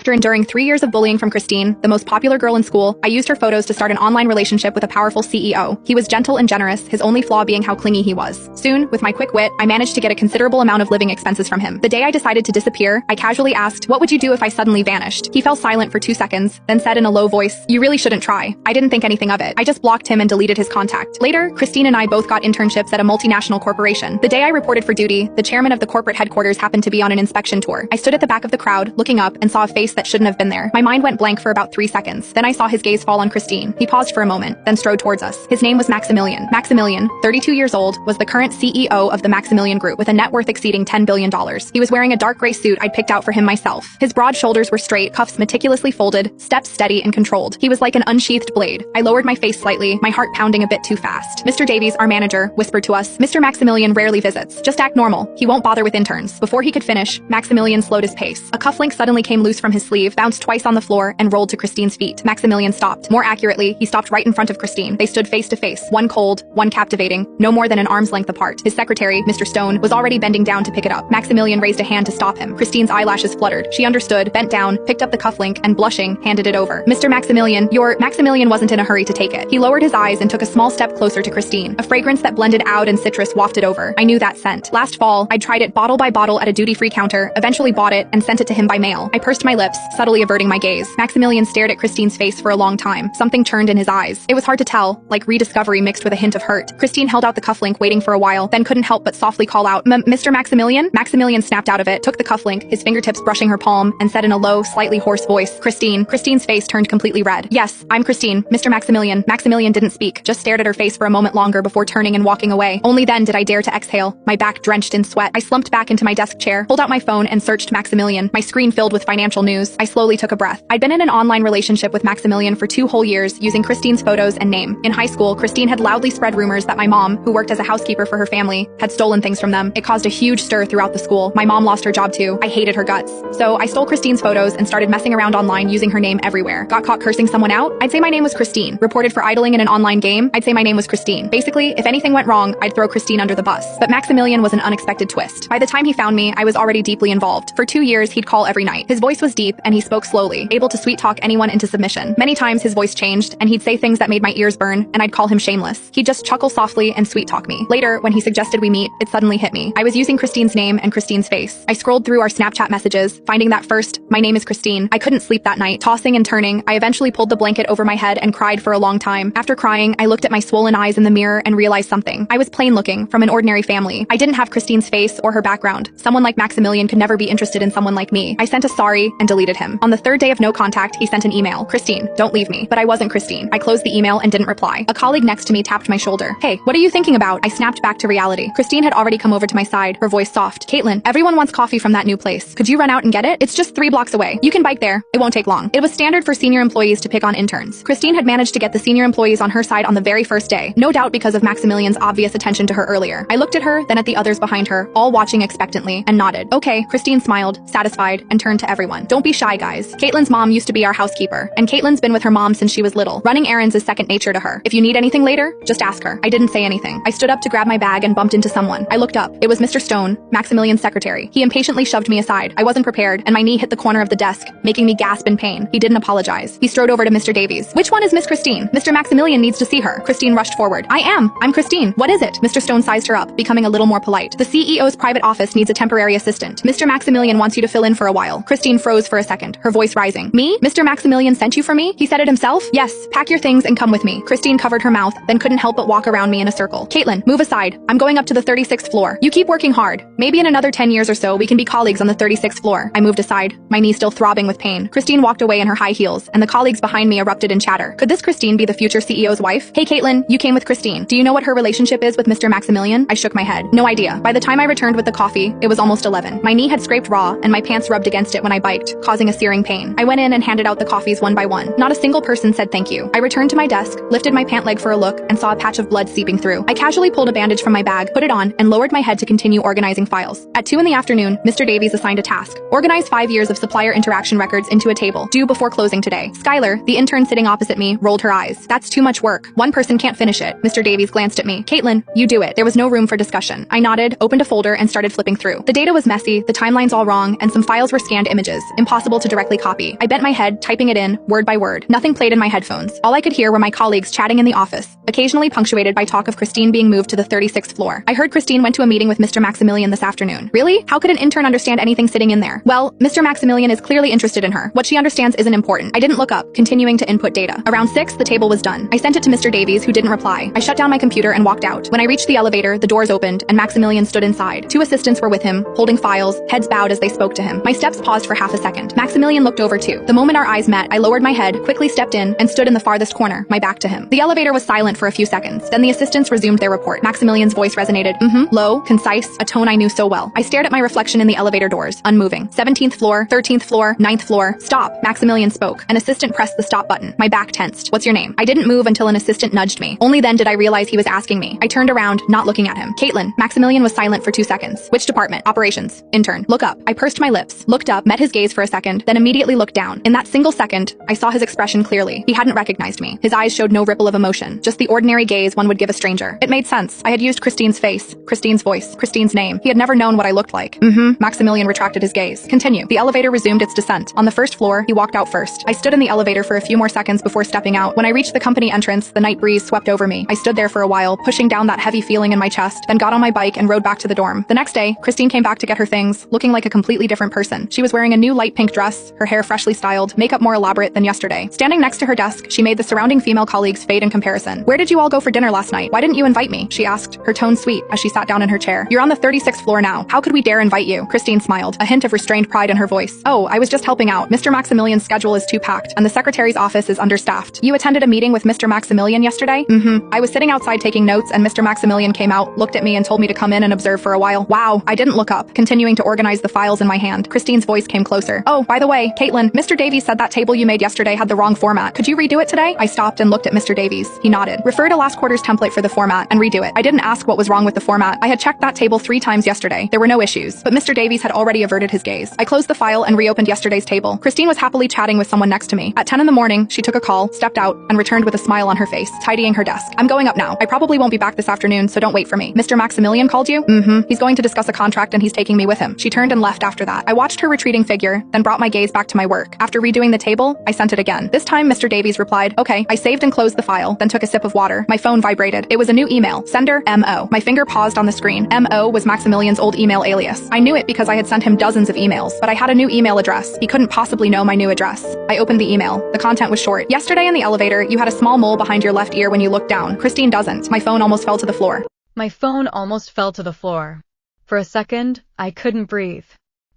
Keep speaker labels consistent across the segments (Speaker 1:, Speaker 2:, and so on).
Speaker 1: After enduring 3 years of bullying from Christine, the most popular girl in school, I used her photos to start an online relationship with a powerful CEO. He was gentle and generous, his only flaw being how clingy he was. Soon, with my quick wit, I managed to get a considerable amount of living expenses from him. The day I decided to disappear, I casually asked, "What would you do if I suddenly vanished?" He fell silent for 2 seconds, then said in a low voice, "You really shouldn't try." I didn't think anything of it. I just blocked him and deleted his contact. Later, Christine and I both got internships at a multinational corporation. The day I reported for duty, the chairman of the corporate headquarters happened to be on an inspection tour. I stood at the back of the crowd, looking up, and saw a face that shouldn't have been there. My mind went blank for about 3 seconds. Then I saw his gaze fall on Christine. He paused for a moment, then strode towards us. His name was Maximilian. Maximilian, 32 years old, was the current CEO of the Maximilian Group with a net worth exceeding $10 billion. He was wearing a dark gray suit I'd picked out for him myself. His broad shoulders were straight, cuffs meticulously folded, steps steady and controlled. He was like an unsheathed blade. I lowered my face slightly, my heart pounding a bit too fast. Mr. Davies, our manager, whispered to us, "Mr. Maximilian rarely visits. Just act normal. He won't bother with interns." Before he could finish, Maximilian slowed his pace. A cufflink suddenly came loose from his sleeve, bounced twice on the floor, and rolled to Christine's feet. Maximilian stopped. More accurately, he stopped right in front of Christine. They stood face to face, one cold, one captivating, no more than an arm's length apart. His secretary, Mr. Stone, was already bending down to pick it up. Maximilian raised a hand to stop him. Christine's eyelashes fluttered. She understood, bent down, picked up the cufflink, and blushing, handed it over. "Mr. Maximilian, Maximilian wasn't in a hurry to take it. He lowered his eyes and took a small step closer to Christine. A fragrance that blended oud and citrus wafted over. I knew that scent. Last fall, I'd tried it bottle by bottle at a duty-free counter, eventually bought it, and sent it to him by mail. I pursed my lips, subtly averting my gaze. Maximilian stared at Christine's face for a long time. Something churned in his eyes. It was hard to tell, like rediscovery mixed with a hint of hurt. Christine held out the cufflink, waiting for a while, then couldn't help but softly call out, "Mr. Maximilian?" Maximilian snapped out of it, took the cufflink, his fingertips brushing her palm, and said in a low, slightly hoarse voice, "Christine." Christine's face turned completely red. "Yes, I'm Christine. Mr. Maximilian." Maximilian didn't speak, just stared at her face for a moment longer before turning and walking away. Only then did I dare to exhale, my back drenched in sweat. I slumped back into my desk chair, pulled out my phone, and searched Maximilian, my screen filled with financial news. I slowly took a breath. I'd been in an online relationship with Maximilian for 2 whole years, using Christine's photos and name. In high school, Christine had loudly spread rumors that my mom, who worked as a housekeeper for her family, had stolen things from them. It caused a huge stir throughout the school. My mom lost her job too. I hated her guts. So I stole Christine's photos and started messing around online using her name everywhere. Got caught cursing someone out? I'd say my name was Christine. Reported for idling in an online game? I'd say my name was Christine. Basically, if anything went wrong, I'd throw Christine under the bus. But Maximilian was an unexpected twist. By the time he found me, I was already deeply involved. For 2 years, he'd call every night. His voice was deep, and he spoke slowly, able to sweet-talk anyone into submission. Many times his voice changed, and he'd say things that made my ears burn, and I'd call him shameless. He'd just chuckle softly and sweet-talk me. Later, when he suggested we meet, it suddenly hit me. I was using Christine's name and Christine's face. I scrolled through our Snapchat messages, finding that first, "My name is Christine." I couldn't sleep that night. Tossing and turning, I eventually pulled the blanket over my head and cried for a long time. After crying, I looked at my swollen eyes in the mirror and realized something. I was plain looking, from an ordinary family. I didn't have Christine's face or her background. Someone like Maximilian could never be interested in someone like me. I sent a sorry and deleted him. On the 3rd day of no contact, he sent an email. "Christine, don't leave me." But I wasn't Christine. I closed the email and didn't reply. A colleague next to me tapped my shoulder. "Hey, what are you thinking about?" I snapped back to reality. Christine had already come over to my side, her voice soft. "Caitlyn, everyone wants coffee from that new place. Could you run out and get it? It's just 3 blocks away. You can bike there. It won't take long." It was standard for senior employees to pick on interns. Christine had managed to get the senior employees on her side on the very first day, no doubt because of Maximilian's obvious attention to her earlier. I looked at her, then at the others behind her, all watching expectantly, and nodded. "Okay." Christine smiled, satisfied, and turned to everyone. "Don't be shy, guys. Caitlyn's mom used to be our housekeeper, and Caitlyn's been with her mom since she was little. Running errands is second nature to her. If you need anything later, just ask her." I didn't say anything. I stood up to grab my bag and bumped into someone. I looked up. It was Mr. Stone, Maximilian's secretary. He impatiently shoved me aside. I wasn't prepared, and my knee hit the corner of the desk, making me gasp in pain. He didn't apologize. He strode over to Mr. Davies. "Which one is Miss Christine? Mr. Maximilian needs to see her." Christine rushed forward. I'm Christine. What is it?" Mr. Stone sized her up, becoming a little more polite. "The CEO's private office needs a temporary assistant. Mr. Maximilian wants you to fill in for a while." Christine froze for a second, her voice rising. "Me? Mr. Maximilian sent you for me? He said it himself?" "Yes, pack your things and come with me." Christine covered her mouth, then couldn't help but walk around me in a circle. "Caitlyn, move aside. I'm going up to the 36th floor. You keep working hard. Maybe in another 10 years or so, we can be colleagues on the 36th floor." I moved aside, my knee still throbbing with pain. Christine walked away in her high heels, and the colleagues behind me erupted in chatter. Could this Christine be the future CEO's wife? "Hey Caitlyn, you came with Christine. Do you know what her relationship is with Mr. Maximilian?" I shook my head. No idea. By the time I returned with the coffee, it was almost 11. My knee had scraped raw, and my pants rubbed against it when I biked, causing a searing pain. I went in and handed out the coffees one by one. Not a single person said thank you. I returned to my desk, lifted my pant leg for a look, and saw a patch of blood seeping through. I casually pulled a bandage from my bag, put it on, and lowered my head to continue organizing files. At 2 in the afternoon, Mr. Davies assigned a task. Organize 5 years of supplier interaction records into a table, due before closing today. Skylar, the intern sitting opposite me, rolled her eyes. "That's too much work. One person can't finish it." Mr. Davies glanced at me. "Caitlyn, you do it." There was no room for discussion. I nodded, opened a folder, and started flipping through. The data was messy, the timelines all wrong, and some files were scanned images. impossible to directly copy. I bent my head, typing it in, word by word. Nothing played in my headphones. All I could hear were my colleagues chatting in the office, occasionally punctuated by talk of Christine being moved to the 36th floor. I heard Christine went to a meeting with Mr. Maximilian this afternoon. Really? How could an intern understand anything sitting in there? Well, Mr. Maximilian is clearly interested in her. What she understands isn't important. I didn't look up, continuing to input data. Around 6, the table was done. I sent it to Mr. Davies, who didn't reply. I shut down my computer and walked out. When I reached the elevator, the doors opened, and Maximilian stood inside. 2 assistants were with him, holding files, heads bowed as they spoke to him. My steps paused for half a second. Maximilian looked over too. The moment our eyes met, I lowered my head, quickly stepped in, and stood in the farthest corner, my back to him. The elevator was silent for a few seconds. Then the assistants resumed their report. Maximilian's voice resonated. Low, concise, a tone I knew so well. I stared at my reflection in the elevator doors, unmoving. 17th floor, 13th floor, 9th floor. Stop, Maximilian spoke. An assistant pressed the stop button. My back tensed. What's your name? I didn't move until an assistant nudged me. Only then did I realize he was asking me. I turned around, not looking at him. Caitlyn. Maximilian was silent for 2 seconds. Which department? Operations. Intern. Look up. I pursed my lips, looked up, met his gaze for a second, then immediately looked down. In that single second, I saw his expression clearly. He hadn't recognized me. His eyes showed no ripple of emotion, just the ordinary gaze one would give a stranger. It made sense. I had used Christine's face, Christine's voice, Christine's name. He had never known what I looked like. Maximilian retracted his gaze. Continue. The elevator resumed its descent. On the first floor, he walked out first. I stood in the elevator for a few more seconds before stepping out. When I reached the company entrance, the night breeze swept over me. I stood there for a while, pushing down that heavy feeling in my chest, then got on my bike and rode back to the dorm. The next day, Christine came back to get her things, looking like a completely different person. She was wearing a new light pink dress, her hair freshly styled, makeup more elaborate than yesterday. Standing next to her desk, she made the surrounding female colleagues fade in comparison. Where did you all go for dinner last night? Why didn't you invite me? She asked, her tone sweet as she sat down in her chair. You're on the 36th floor now. How could we dare invite you? Christine smiled, a hint of restrained pride in her voice. Oh, I was just helping out. Mr. Maximilian's schedule is too packed, and the secretary's office is understaffed. You attended a meeting with Mr. Maximilian yesterday? I was sitting outside taking notes, and Mr. Maximilian came out, looked at me, and told me to come in and observe for a while. Wow, I didn't look up, continuing to organize the files in my hand. Christine's voice came closer. Oh, by the way, Caitlyn, Mr. Davies said that table you made yesterday had the wrong format. Could you redo it today? I stopped and looked at Mr. Davies. He nodded. Refer to last quarter's template for the format and redo it. I didn't ask what was wrong with the format. I had checked that table 3 times yesterday. There were no issues, but Mr. Davies had already averted his gaze. I closed the file and reopened yesterday's table. Christine was happily chatting with someone next to me. At 10 in the morning, she took a call, stepped out, and returned with a smile on her face, tidying her desk. I'm going up now. I probably won't be back this afternoon, so don't wait for me. Mr. Maximilian called you? He's going to discuss a contract and he's taking me with him. She turned and left after that. I watched her retreating figure, then brought my gaze back to my work. After redoing the table, I sent it again. This time, Mr. Davies replied, okay. I saved and closed the file, then took a sip of water. My phone vibrated. It was a new email. Sender, M.O. My finger paused on the screen. M.O. was Maximilian's old email alias. I knew it because I had sent him dozens of emails, but I had a new email address. He couldn't possibly know my new address. I opened the email. The content was short. Yesterday in the elevator, you had a small mole behind your left ear when you looked down. Christine doesn't. My phone almost fell to the floor.
Speaker 2: My phone almost fell to the floor. For a second, I couldn't breathe.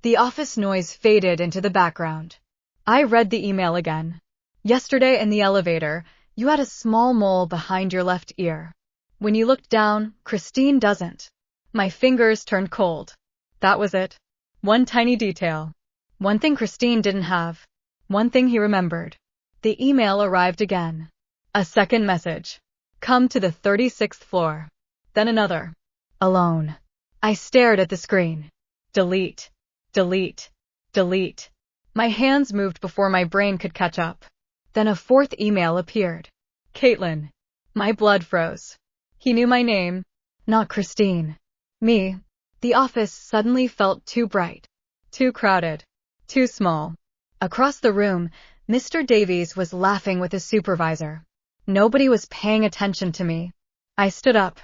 Speaker 2: The office noise faded into the background. I read the email again. Yesterday in the elevator, you had a small mole behind your left ear. When you looked down, Christine doesn't. My fingers turned cold. That was it. One tiny detail. One thing Christine didn't have. One thing he remembered. The email arrived again. A second message. Come to the 36th floor. Then another. Alone. I stared at the screen. Delete. Delete. Delete. My hands moved before my brain could catch up. Then a fourth email appeared. Caitlyn. My blood froze. He knew my name, not Christine. Me. The office suddenly felt too bright, too crowded, too small. Across the room, Mr. Davies was laughing with his supervisor. Nobody was paying attention to me. I stood up.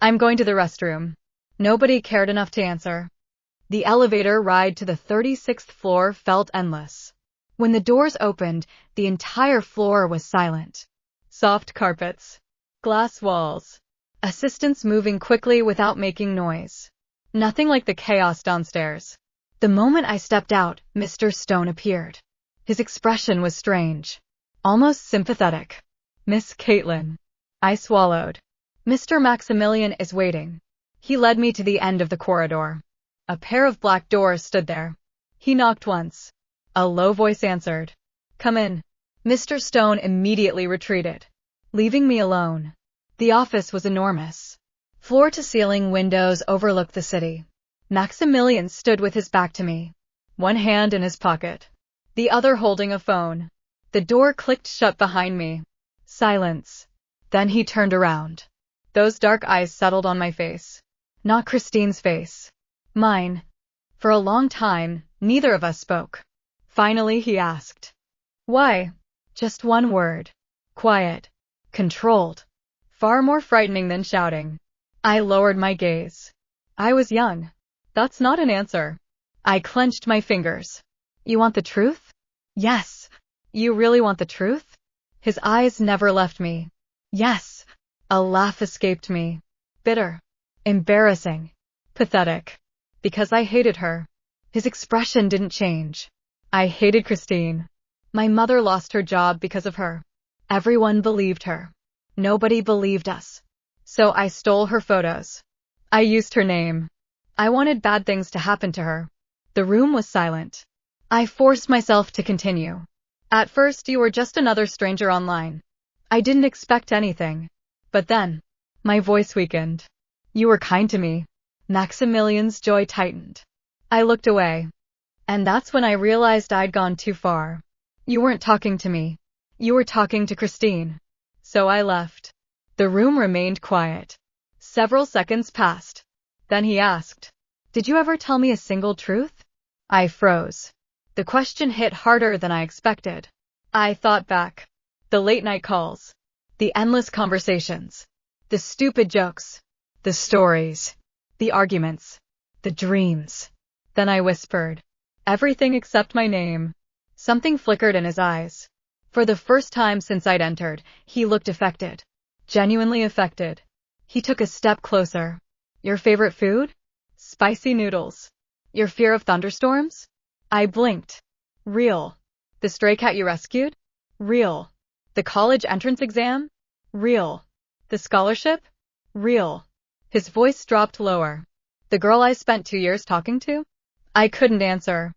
Speaker 2: I'm going to the restroom. Nobody cared enough to answer. The elevator ride to the 36th floor felt endless. When the doors opened, the entire floor was silent. Soft carpets. Glass walls. Assistants moving quickly without making noise. Nothing like the chaos downstairs. The moment I stepped out, Mr. Stone appeared. His expression was strange. Almost sympathetic. Miss Caitlyn. I swallowed. Mr. Maximilian is waiting. He led me to the end of the corridor. A pair of black doors stood there. He knocked once. A low voice answered. Come in. Mr. Stone immediately retreated, leaving me alone. The office was enormous. Floor-to-ceiling windows overlooked the city. Maximilian stood with his back to me, one hand in his pocket, the other holding a phone. The door clicked shut behind me. Silence. Then he turned around. Those dark eyes settled on my face. Not Christine's face. Mine. For a long time, neither of us spoke. Finally, he asked. Why? Just one word. Quiet. Controlled. Far more frightening than shouting. I lowered my gaze. I was young. That's not an answer. I clenched my fingers. You want the truth? Yes. You really want the truth? His eyes never left me. Yes. A laugh escaped me. Bitter. Embarrassing. Pathetic. Because I hated her. His expression didn't change. I hated Christine. My mother lost her job because of her. Everyone believed her. Nobody believed us. So I stole her photos. I used her name. I wanted bad things to happen to her. The room was silent. I forced myself to continue. At first, you were just another stranger online. I didn't expect anything. But then, my voice weakened. You were kind to me. Maximilian's jaw tightened. I looked away. And that's when I realized I'd gone too far. You weren't talking to me. You were talking to Christine. So I left. The room remained quiet. Several seconds passed. Then he asked, Did you ever tell me a single truth? I froze. The question hit harder than I expected. I thought back. The late night calls. The endless conversations. The stupid jokes. The stories. The arguments. The dreams. Then I whispered. Everything except my name. Something flickered in his eyes. For the first time since I'd entered, he looked affected. Genuinely affected. He took a step closer. Your favorite food? Spicy noodles. Your fear of thunderstorms? I blinked. Real. The stray cat you rescued? Real. The college entrance exam? Real. The scholarship? Real. His voice dropped lower. The girl I spent 2 years talking to? I couldn't answer.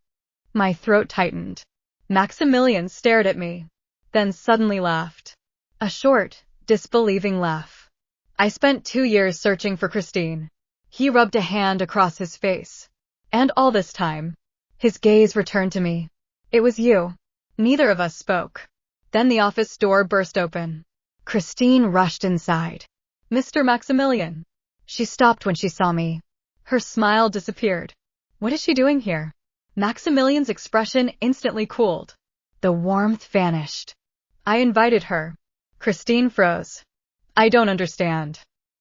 Speaker 2: My throat tightened. Maximilian stared at me. Then suddenly laughed. A short, disbelieving laugh. I spent 2 years searching for Christine. He rubbed a hand across his face. And all this time, his gaze returned to me. It was you. Neither of us spoke. Then the office door burst open. Christine rushed inside. Mr. Maximilian. She stopped when she saw me. Her smile disappeared. What is she doing here? Maximilian's expression instantly cooled. The warmth vanished. I invited her. Christine froze. I don't understand.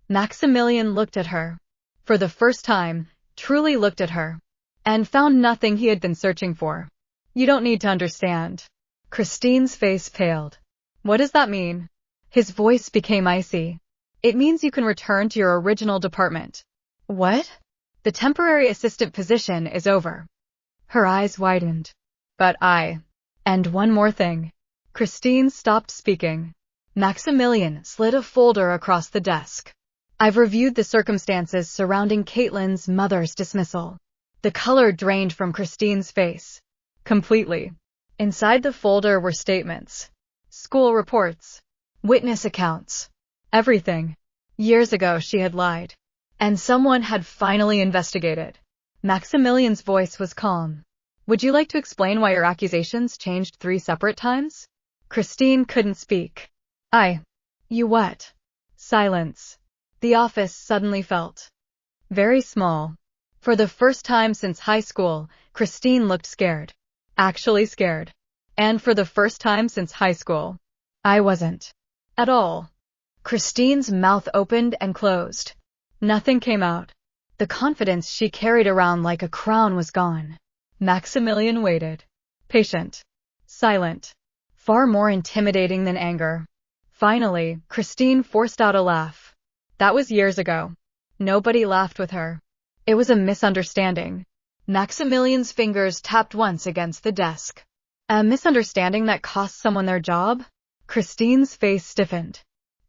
Speaker 2: Maximilian looked at her. For the first time, truly looked at her. And found nothing he had been searching for. You don't need to understand. Christine's face paled. What does that mean? His voice became icy. It means you can return to your original department. What? The temporary assistant position is over. Her eyes widened. But And one more thing. Christine stopped speaking. Maximilian slid a folder across the desk. I've reviewed the circumstances surrounding Caitlyn's mother's dismissal. The color drained from Christine's face. Completely. Inside the folder were statements. School reports. Witness accounts. Everything. Years ago she had lied. And someone had finally investigated. Maximilian's voice was calm. Would you like to explain why your accusations changed 3 separate times? Christine couldn't speak. You what? Silence. The office suddenly felt very small. For the first time since high school, Christine looked scared. Actually scared. And for the first time since high school, I wasn't. At all. Christine's mouth opened and closed. Nothing came out. The confidence she carried around like a crown was gone. Maximilian waited. Patient. Silent. Far more intimidating than anger. Finally, Christine forced out a laugh. That was years ago. Nobody laughed with her. It was a misunderstanding. Maximilian's fingers tapped once against the desk. A misunderstanding that cost someone their job? Christine's face stiffened.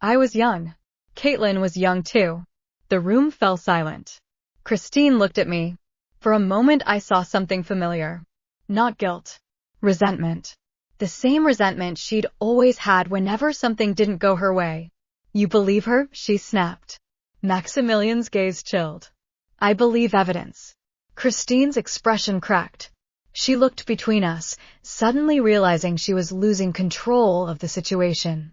Speaker 2: I was young. Caitlyn was young too. The room fell silent. Christine looked at me. For a moment I saw something familiar. Not guilt. Resentment. The same resentment she'd always had whenever something didn't go her way. You believe her? She snapped. Maximilian's gaze chilled. I believe evidence. Christine's expression cracked. She looked between us, suddenly realizing she was losing control of the situation.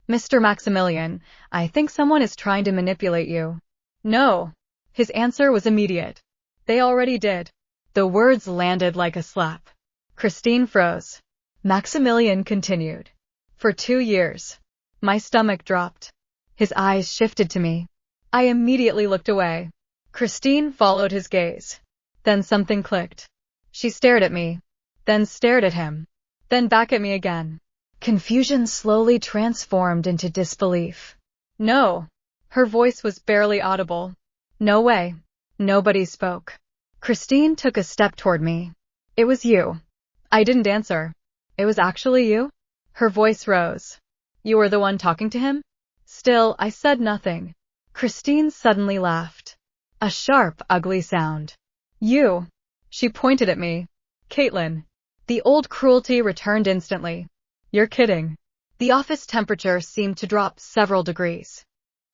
Speaker 2: Mr. Maximilian, I think someone is trying to manipulate you. No. His answer was immediate. They already did. The words landed like a slap. Christine froze. Maximilian continued. For 2 years. My stomach dropped. His eyes shifted to me. I immediately looked away. Christine followed his gaze. Then something clicked. She stared at me, then stared at him, then back at me again. Confusion slowly transformed into disbelief. No. Her voice was barely audible. No way. Nobody spoke. Christine took a step toward me. It was you. I didn't answer. It was actually you? Her voice rose. You were the one talking to him? Still, I said nothing. Christine suddenly laughed. A sharp, ugly sound. You. She pointed at me. Caitlyn. The old cruelty returned instantly. You're kidding. The office temperature seemed to drop several degrees.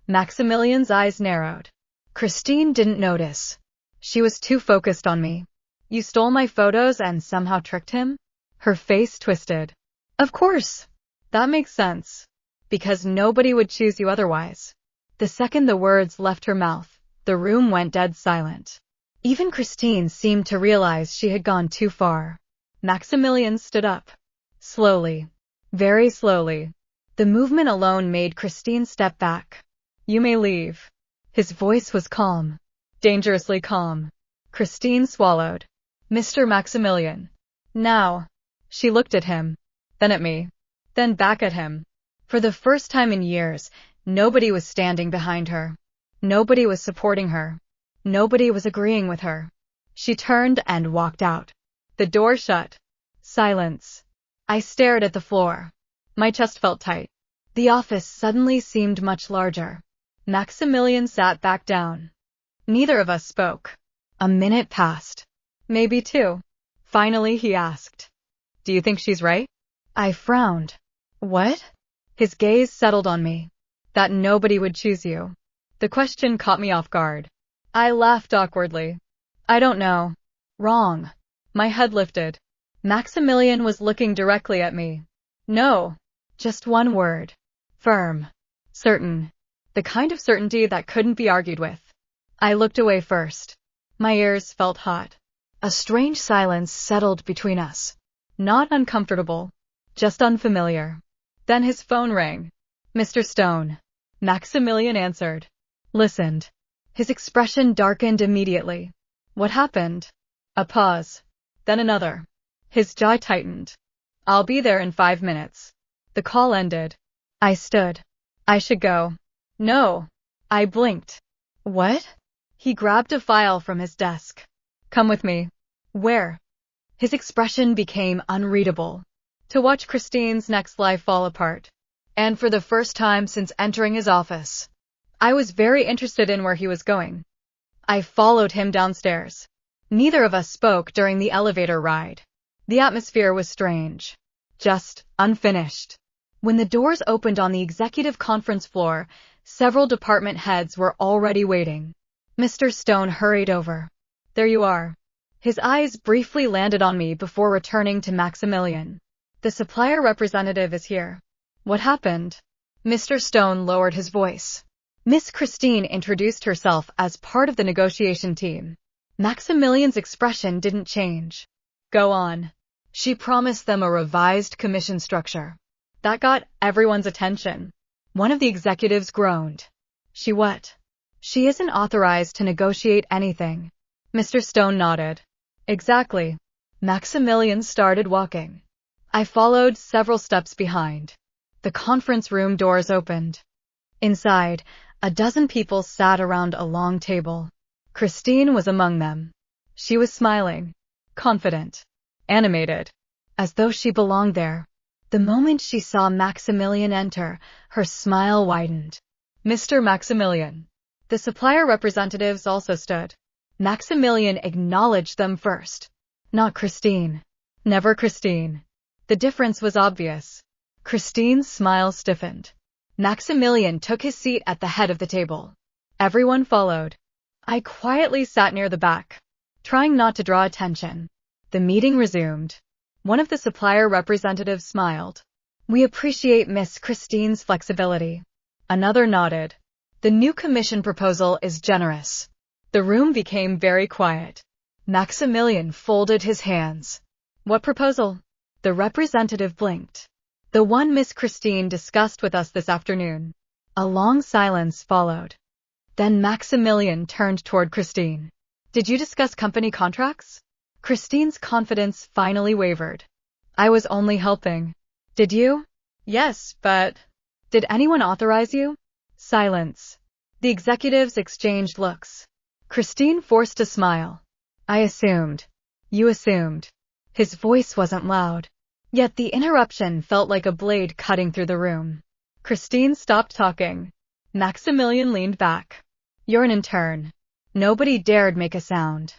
Speaker 2: Maximilian's eyes narrowed. Christine didn't notice. She was too focused on me. You stole my photos and somehow tricked him? Her face twisted. Of course. That makes sense. Because nobody would choose you otherwise. The second the words left her mouth, the room went dead silent. Even Christine seemed to realize she had gone too far. Maximilian stood up. Slowly. Very slowly. The movement alone made Christine step back. You may leave. His voice was calm. Dangerously calm. Christine swallowed. Mr. Maximilian. Now. She looked at him. Then at me. Then back at him. For the first time in years, nobody was standing behind her. Nobody was supporting her. Nobody was agreeing with her. She turned and walked out. The door shut. Silence. I stared at the floor. My chest felt tight. The office suddenly seemed much larger. Maximilian sat back down. Neither of us spoke. A minute passed. Maybe 2. Finally he asked. Do you think she's right? I frowned. What? His gaze settled on me. That nobody would choose you. The question caught me off guard. I laughed awkwardly. I don't know. Wrong. My head lifted. Maximilian was looking directly at me. No. Just one word. Firm. Certain. The kind of certainty that couldn't be argued with. I looked away first. My ears felt hot. A strange silence settled between us. Not uncomfortable. Just unfamiliar. Then his phone rang. Mr. Stone. Maximilian answered. Listened. His expression darkened immediately. What happened? A pause. Then another. His jaw tightened. I'll be there in 5 minutes. The call ended. I stood. I should go. No. I blinked. What? He grabbed a file from his desk. Come with me. Where? His expression became unreadable. To watch Christine's next life fall apart. And for the first time since entering his office, I was very interested in where he was going. I followed him downstairs. Neither of us spoke during the elevator ride. The atmosphere was strange. Just unfinished. When the doors opened on the executive conference floor, several department heads were already waiting. Mr. Stone hurried over. There you are. His eyes briefly landed on me before returning to Maximilian. The supplier representative is here. What happened? Mr. Stone lowered his voice. Miss Christine introduced herself as part of the negotiation team. Maximilian's expression didn't change. Go on. She promised them a revised commission structure. That got everyone's attention. One of the executives groaned. She what? She isn't authorized to negotiate anything. Mr. Stone nodded. Exactly. Maximilian started walking. I followed several steps behind. The conference room doors opened. Inside, a dozen people sat around a long table. Christine was among them. She was smiling, confident, animated, as though she belonged there. The moment she saw Maximilian enter, her smile widened. Mr. Maximilian. The supplier representatives also stood. Maximilian acknowledged them first. Not Christine. Never Christine. The difference was obvious. Christine's smile stiffened. Maximilian took his seat at the head of the table. Everyone followed. I quietly sat near the back, trying not to draw attention. The meeting resumed. One of the supplier representatives smiled. We appreciate Miss Christine's flexibility. Another nodded. The new commission proposal is generous. The room became very quiet. Maximilian folded his hands. What proposal? The representative blinked. The one Miss Christine discussed with us this afternoon. A long silence followed. Then Maximilian turned toward Christine. Did you discuss company contracts? Christine's confidence finally wavered. I was only helping. Did you? Yes, but... Did anyone authorize you? Silence. The executives exchanged looks. Christine forced a smile. I assumed. You assumed. His voice wasn't loud. Yet the interruption felt like a blade cutting through the room. Christine stopped talking. Maximilian leaned back. You're an intern. Nobody dared make a sound.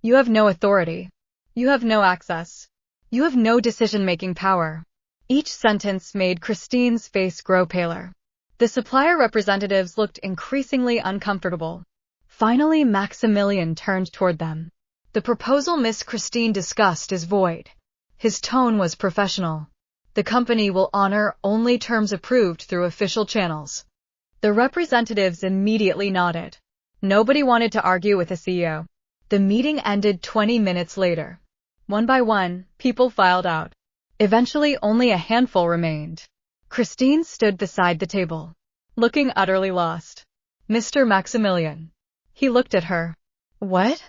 Speaker 2: You have no authority. You have no access. You have no decision-making power. Each sentence made Christine's face grow paler. The supplier representatives looked increasingly uncomfortable. Finally, Maximilian turned toward them. The proposal Miss Christine discussed is void. His tone was professional. The company will honor only terms approved through official channels. The representatives immediately nodded. Nobody wanted to argue with the CEO. The meeting ended 20 minutes later. One by one, people filed out. Eventually, only a handful remained. Christine stood beside the table, looking utterly lost. Mr. Maximilian. He looked at her. What?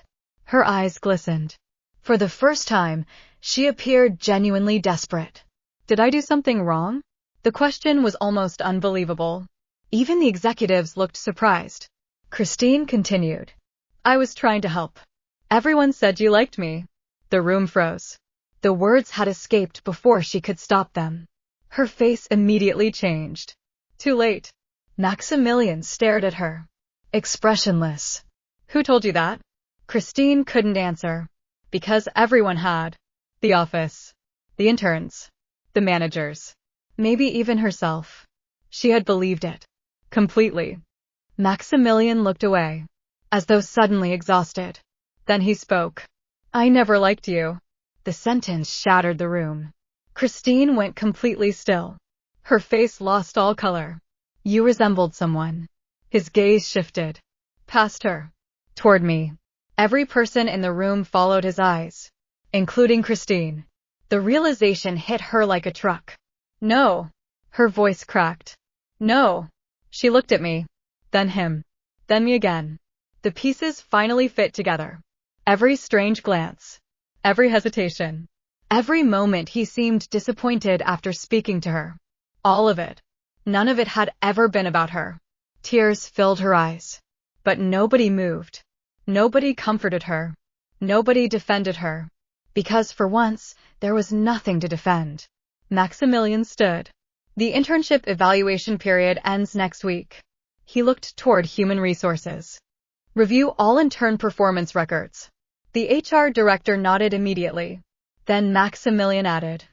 Speaker 2: Her eyes glistened. For the first time, she appeared genuinely desperate. Did I do something wrong? The question was almost unbelievable. Even the executives looked surprised. Christine continued. I was trying to help. Everyone said you liked me. The room froze. The words had escaped before she could stop them. Her face immediately changed. Too late. Maximilian stared at her. Expressionless. Who told you that? Christine couldn't answer. Because everyone had. The office. The interns. The managers. Maybe even herself. She had believed it. Completely. Maximilian looked away, as though suddenly exhausted. Then he spoke. I never liked you. The sentence shattered the room. Christine went completely still. Her face lost all color. You resembled someone. His gaze shifted. Past her. Toward me. Every person in the room followed his eyes, including Christine. The realization hit her like a truck. No. Her voice cracked. No. She looked at me. Then him. Then me again. The pieces finally fit together. Every strange glance. Every hesitation. Every moment he seemed disappointed after speaking to her. All of it. None of it had ever been about her. Tears filled her eyes. But nobody moved. Nobody comforted her. Nobody defended her. Because for once, there was nothing to defend. Maximilian stood. The internship evaluation period ends next week. He looked toward human resources. Review all intern performance records. The HR director nodded immediately. Then Maximilian added,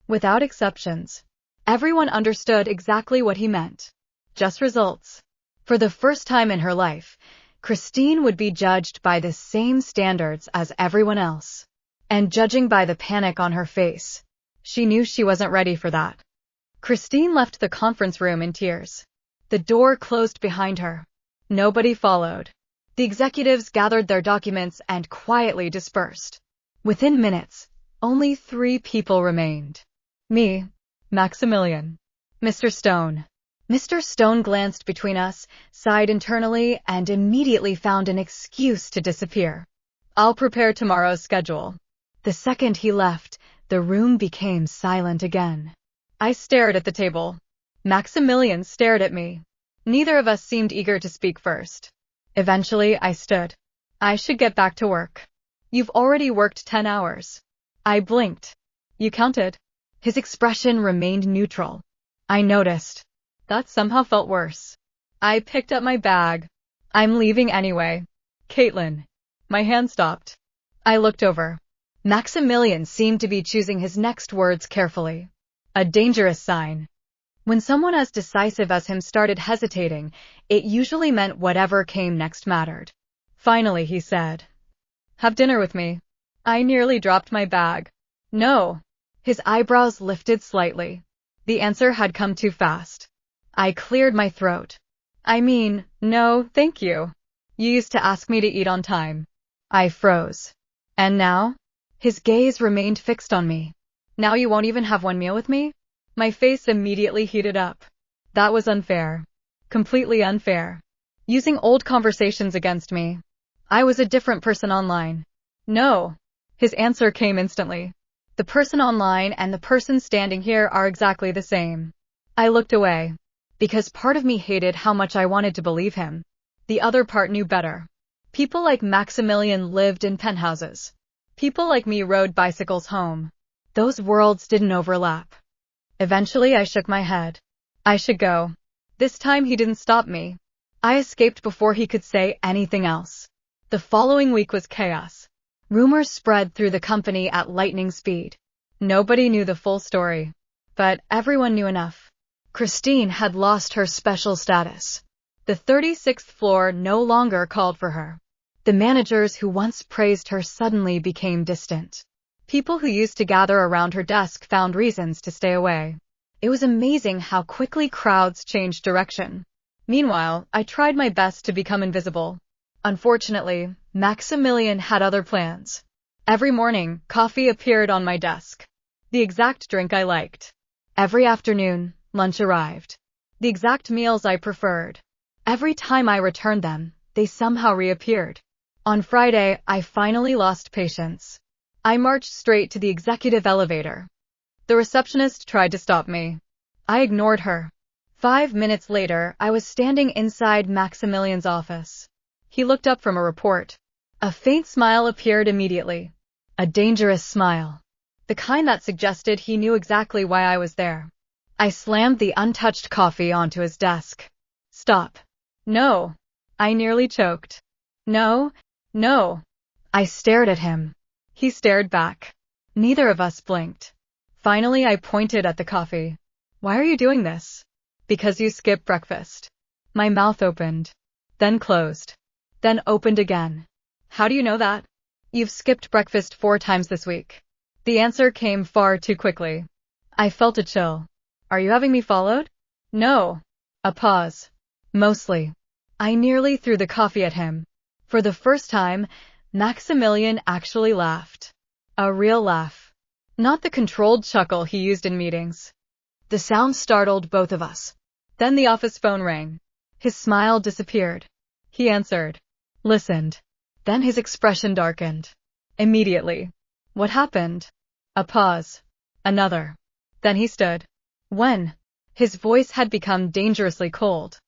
Speaker 2: without exceptions. Everyone understood exactly what he meant. Just results. For the first time in her life, Christine would be judged by the same standards as everyone else. And judging by the panic on her face, she knew she wasn't ready for that. Christine left the conference room in tears. The door closed behind her. Nobody followed. The executives gathered their documents and quietly dispersed. Within minutes, only 3 people remained. Me, Maximilian, Mr. Stone. Mr. Stone glanced between us, sighed internally, and immediately found an excuse to disappear. I'll prepare tomorrow's schedule. The second he left, the room became silent again. I stared at the table. Maximilian stared at me. Neither of us seemed eager to speak first. Eventually, I stood. I should get back to work. You've already worked 10 hours. I blinked. You counted. His expression remained neutral. I noticed. That somehow felt worse. I picked up my bag. I'm leaving anyway. Caitlyn. My hand stopped. I looked over. Maximilian seemed to be choosing his next words carefully. A dangerous sign. When someone as decisive as him started hesitating, it usually meant whatever came next mattered. Finally, he said, have dinner with me. I nearly dropped my bag. No. His eyebrows lifted slightly. The answer had come too fast. I cleared my throat. I mean, no, thank you. You used to ask me to eat on time. I froze. And now? His gaze remained fixed on me. Now you won't even have one meal with me? My face immediately heated up. That was unfair. Completely unfair. Using old conversations against me. I was a different person online. No. His answer came instantly. The person online and the person standing here are exactly the same. I looked away. Because part of me hated how much I wanted to believe him. The other part knew better. People like Maximilian lived in penthouses. People like me rode bicycles home. Those worlds didn't overlap. Eventually I shook my head. I should go. This time he didn't stop me. I escaped before he could say anything else. The following week was chaos. Rumors spread through the company at lightning speed. Nobody knew the full story. But everyone knew enough. Christine had lost her special status. The 36th floor no longer called for her. The managers who once praised her suddenly became distant. People who used to gather around her desk found reasons to stay away. It was amazing how quickly crowds changed direction. Meanwhile, I tried my best to become invisible. Unfortunately, Maximilian had other plans. Every morning, coffee appeared on my desk. The exact drink I liked. Every afternoon, lunch arrived. The exact meals I preferred. Every time I returned them, they somehow reappeared. On Friday, I finally lost patience. I marched straight to the executive elevator. The receptionist tried to stop me. I ignored her. 5 minutes later, I was standing inside Maximilian's office. He looked up from a report. A faint smile appeared immediately. A dangerous smile. The kind that suggested he knew exactly why I was there. I slammed the untouched coffee onto his desk. Stop. No. I nearly choked. No. No. I stared at him. He stared back. Neither of us blinked. Finally, I pointed at the coffee. Why are you doing this? Because you skipped breakfast. My mouth opened. Then closed. Then opened again. How do you know that? You've skipped breakfast 4 times this week. The answer came far too quickly. I felt a chill. Are you having me followed? No. A pause. Mostly. I nearly threw the coffee at him. For the first time, Maximilian actually laughed. A real laugh. Not the controlled chuckle he used in meetings. The sound startled both of us. Then the office phone rang. His smile disappeared. He answered. Listened. Then his expression darkened. Immediately. What happened? A pause. Another. Then he stood. When? His voice had become dangerously cold.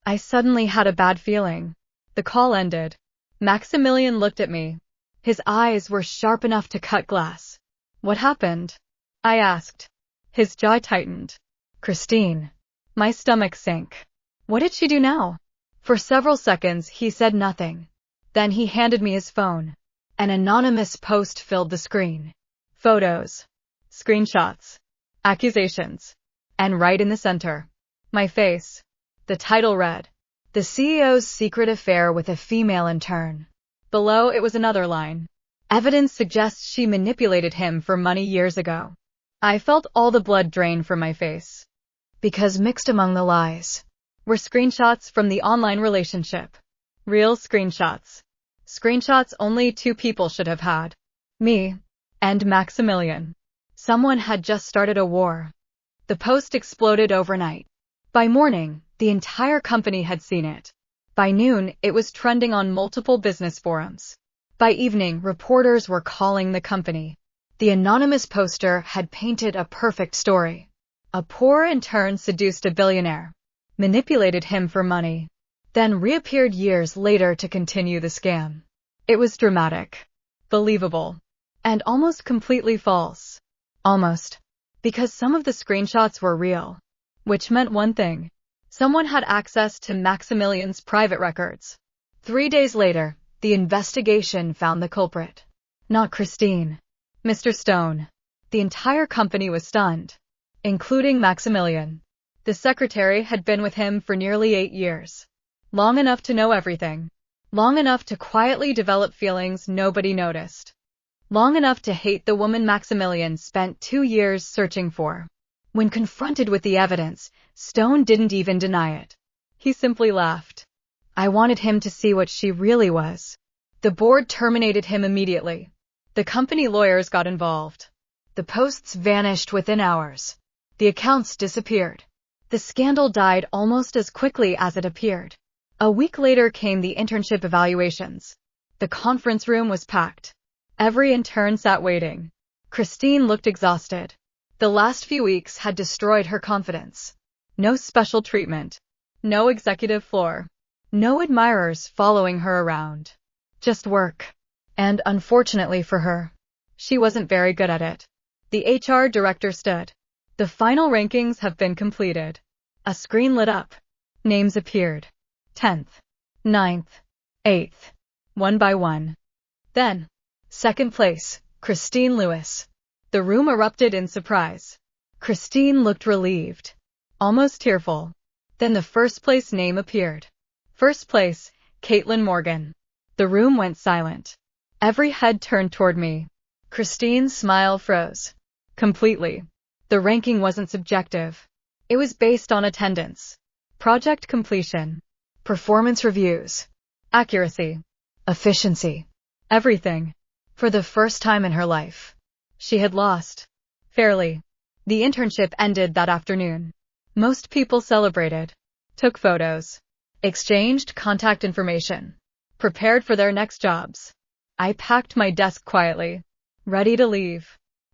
Speaker 2: I suddenly had a bad feeling. The call ended. Maximilian looked at me. His eyes were sharp enough to cut glass. What happened? I asked. His jaw tightened. Christine. My stomach sank. What did she do now? For several seconds he said nothing. Then he handed me his phone. An anonymous post filled the screen. Photos. Screenshots. Accusations. And right in the center, my face. The title read, The CEO's Secret Affair with a Female Intern. Below it was another line. Evidence suggests she manipulated him for money years ago. I felt all the blood drain from my face. Because mixed among the lies were screenshots from the online relationship. Real screenshots. Screenshots only 2 people should have had. Me and Maximilian. Someone had just started a war. The post exploded overnight. By morning, the entire company had seen it. By noon, it was trending on multiple business forums. By evening, reporters were calling the company. The anonymous poster had painted a perfect story. A poor intern seduced a billionaire, manipulated him for money, then reappeared years later to continue the scam. It was dramatic, believable, and almost completely false. Almost. Because some of the screenshots were real. Which meant one thing. Someone had access to Maximilian's private records. 3 days later, the investigation found the culprit. Not Christine. Mr. Stone. The entire company was stunned, including Maximilian. The secretary had been with him for nearly 8 years. Long enough to know everything. Long enough to quietly develop feelings nobody noticed. Long enough to hate the woman Maximilian spent 2 years searching for. When confronted with the evidence, Stone didn't even deny it. He simply laughed. I wanted him to see what she really was. The board terminated him immediately. The company lawyers got involved. The posts vanished within hours. The accounts disappeared. The scandal died almost as quickly as it appeared. A week later came the internship evaluations. The conference room was packed. Every intern sat waiting. Christine looked exhausted. The last few weeks had destroyed her confidence. No special treatment. No executive floor. No admirers following her around. Just work. And unfortunately for her, she wasn't very good at it. The HR director stood. The final rankings have been completed. A screen lit up. Names appeared. 10th, 9th, 8th, one by one. Then, second place, Christine Lewis. The room erupted in surprise. Christine looked relieved, almost tearful. Then the first place name appeared. First place, Caitlyn Morgan. The room went silent. Every head turned toward me. Christine's smile froze. Completely. The ranking wasn't subjective. It was based on attendance, project completion, performance reviews, accuracy, efficiency, everything. For the first time in her life, she had lost. Fairly. The internship ended that afternoon. Most people celebrated, took photos, exchanged contact information, prepared for their next jobs. I packed my desk quietly, ready to leave.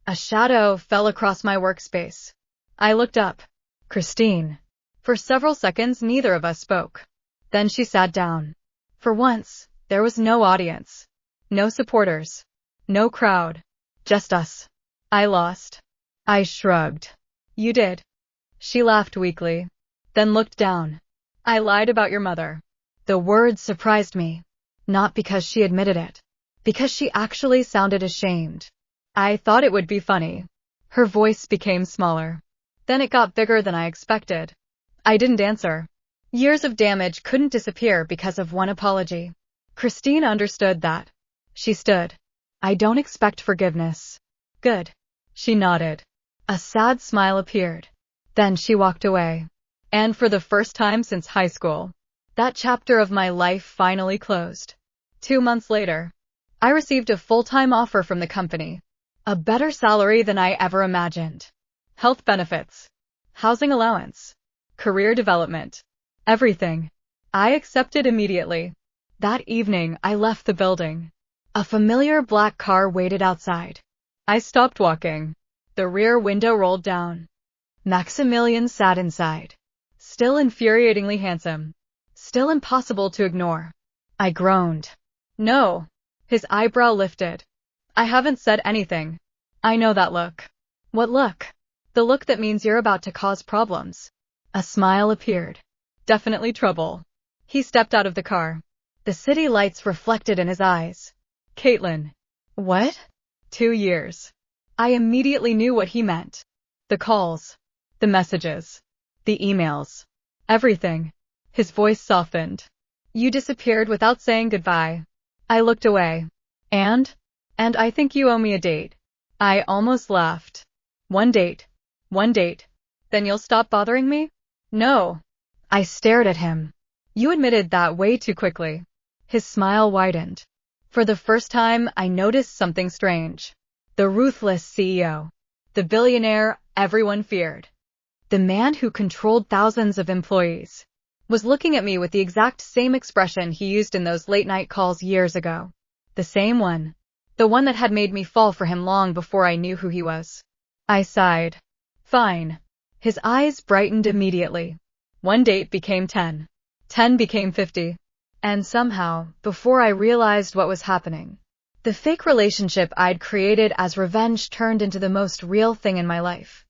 Speaker 2: A shadow fell across my workspace. I looked up. Christine. For several seconds, neither of us spoke. Then she sat down. For once, there was no audience, no supporters, no crowd, just us. I lost. I shrugged. You did. She laughed weakly, then looked down. I lied about your mother. The word surprised me, not because she admitted it, because she actually sounded ashamed. I thought it would be funny. Her voice became smaller. Then it got bigger than I expected. I didn't answer. Years of damage couldn't disappear because of one apology. Christine understood that. She stood. I don't expect forgiveness. Good. She nodded. A sad smile appeared. Then she walked away. And for the first time since high school, that chapter of my life finally closed. 2 months later, I received a full-time offer from the company. A better salary than I ever imagined. Health benefits, housing allowance, career development, everything. I accepted immediately. That evening, I left the building. A familiar black car waited outside. I stopped walking. The rear window rolled down. Maximilian sat inside. Still infuriatingly handsome. Still impossible to ignore. I groaned. No. His eyebrow lifted. I haven't said anything. I know that look. What look? The look that means you're about to cause problems. A smile appeared. Definitely trouble. He stepped out of the car. The city lights reflected in his eyes. Caitlyn. What? 2 years. I immediately knew what he meant. The calls. The messages. The emails. Everything. His voice softened. You disappeared without saying goodbye. I looked away. And I think you owe me a date. I almost laughed. One date. Then you'll stop bothering me? No. I stared at him. You admitted that way too quickly. His smile widened. For the first time, I noticed something strange. The ruthless CEO. The billionaire everyone feared. The man who controlled thousands of employees was looking at me with the exact same expression he used in those late-night calls years ago. The same one. The one that had made me fall for him long before I knew who he was. I sighed. Fine. His eyes brightened immediately. 1 date became 10. 10 became 50. And somehow, before I realized what was happening, the fake relationship I'd created as revenge turned into the most real thing in my life.